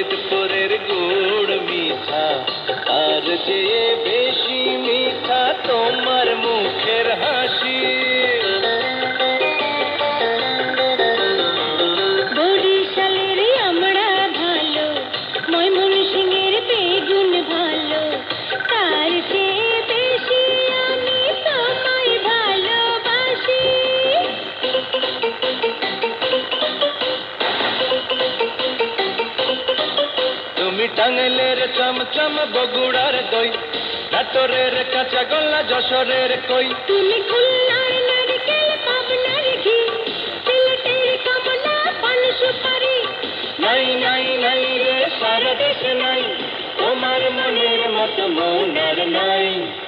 ফরিদপুরের গুড় মিঠা, আর যে বেশি মিঠা তোমার মুখের হাসি। বরিশালের আমরা ভালো, ময়মনসিংহের বেগুন ভালো, তার চেয়ে বেশি আমি তোমায় ভালোবাসি। তুমি টাঙ্গাইলের চমচম, বগুড়ার দই, নাটোরের কাঁচা গোল্লা, যশোরের কই। তুমি খুলনার নারকেল, পাবনার ঘি, সিলেটের কমলা, পান সুপারি। নাই নাই নাই রে সারা দেশে নাই, তোমার মনের মতো মন আর নাই।